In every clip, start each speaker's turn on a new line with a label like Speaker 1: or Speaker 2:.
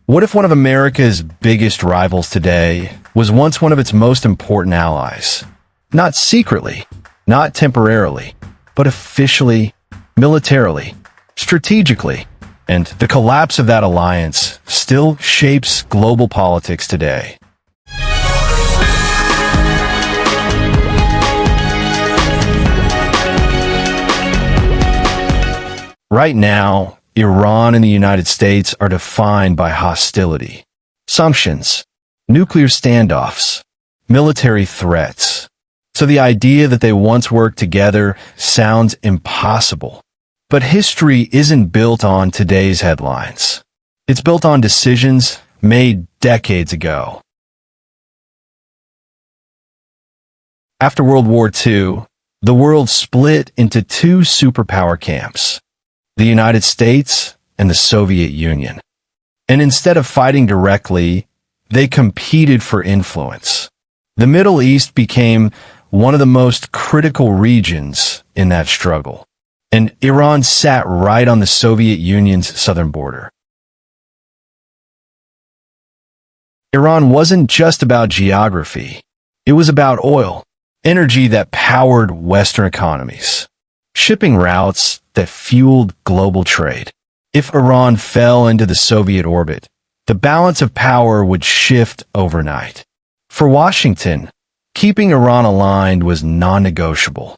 Speaker 1: What if one of America's biggest rivals today was once one of its most important allies? Not secretly, not temporarily, but officially, militarily, strategically. And the collapse of that alliance still shapes global politics today. Right now, Iran and the United States are defined by hostility, sanctions, nuclear standoffs, military threats. So the idea that they once worked together sounds impossible. But history isn't built on today's headlines. It's built on decisions made decades ago. After World War II, the world split into two superpower camps, the United States and the Soviet Union. And instead of fighting directly, they competed for influence. The Middle East became one of the most critical regions in that struggle, and Iran sat right on the Soviet Union's southern border. Iran wasn't just about geography. It was about oil, energy that powered Western economies, shipping routes that fueled global trade. If Iran fell into the Soviet orbit, the balance of power would shift overnight. For Washington, keeping Iran aligned was non-negotiable.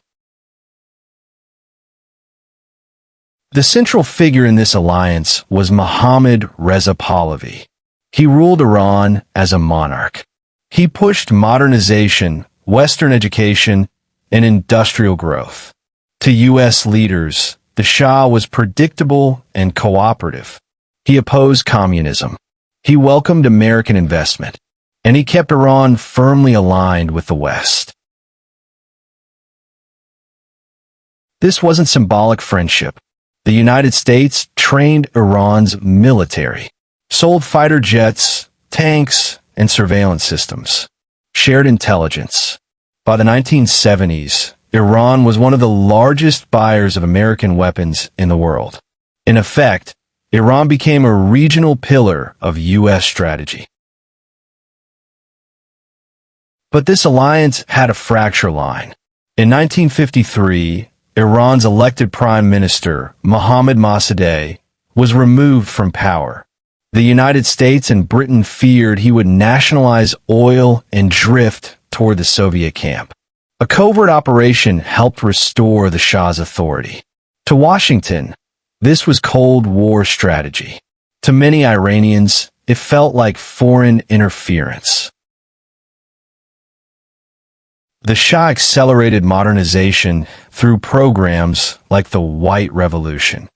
Speaker 1: The central figure in this alliance was Mohammad Reza Pahlavi. He ruled Iran as a monarch. He pushed modernization, Western education, and industrial growth. To U.S. leaders, the Shah was predictable and cooperative. He opposed communism. He welcomed American investment, and he kept Iran firmly aligned with the West. This wasn't symbolic friendship. The United States trained Iran's military, sold fighter jets, tanks, and surveillance systems, shared intelligence. By the 1970s, Iran was one of the largest buyers of American weapons in the world. In effect, Iran became a regional pillar of U.S. strategy. But this alliance had a fracture line. In 1953, Iran's elected prime minister, Mohammad Mossadegh, was removed from power. The United States and Britain feared he would nationalize oil and drift toward the Soviet camp. A covert operation helped restore the Shah's authority. To Washington, this was Cold War strategy. To many Iranians, it felt like foreign interference. The Shah accelerated modernization through programs like the White Revolution.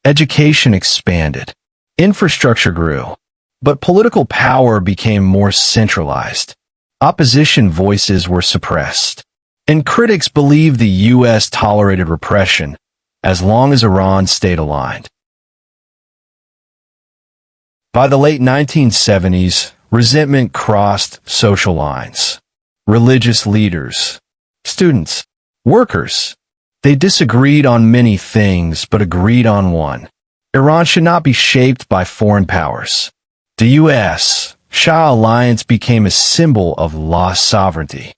Speaker 1: Education expanded. Infrastructure grew. But political power became more centralized. Opposition voices were suppressed. And critics believed the U.S. tolerated repression as long as Iran stayed aligned. By the late 1970s, resentment crossed social lines. Religious leaders, students, workers, they disagreed on many things but agreed on one. Iran should not be shaped by foreign powers. The U.S.-Shah alliance became a symbol of lost sovereignty.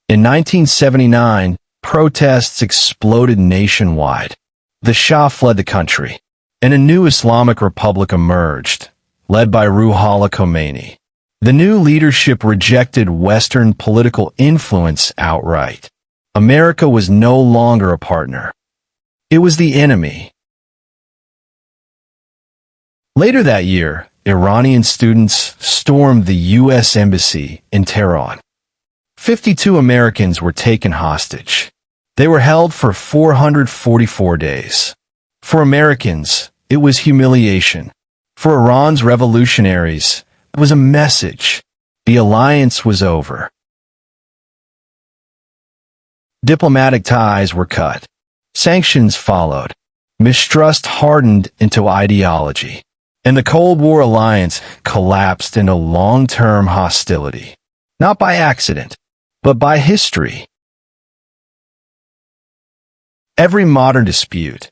Speaker 1: In 1979, protests exploded nationwide. The Shah fled the country, and a new Islamic republic emerged, led by Ruhollah Khomeini. The new leadership rejected Western political influence outright. America was no longer a partner. It was the enemy. Later that year, Iranian students stormed the U.S. Embassy in Tehran. 52 Americans were taken hostage. They were held for 444 days. For Americans, it was humiliation. For Iran's revolutionaries, it was a message. The alliance was over. Diplomatic ties were cut. Sanctions followed. Mistrust hardened into ideology. And the Cold War alliance collapsed into long-term hostility. Not by accident, but by history. Every modern dispute,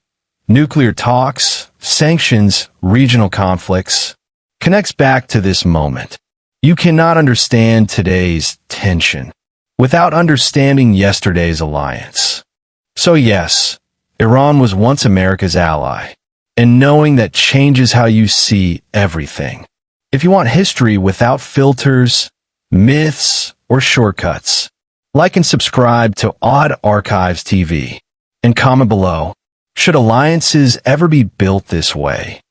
Speaker 1: nuclear talks, sanctions, regional conflicts, connects back to this moment. You cannot understand today's tension without understanding yesterday's alliance. So yes, Iran was once America's ally, and knowing that changes how you see everything. If you want history without filters, myths, or shortcuts, like and subscribe to Odd Archives TV, and comment below, should alliances ever be built this way?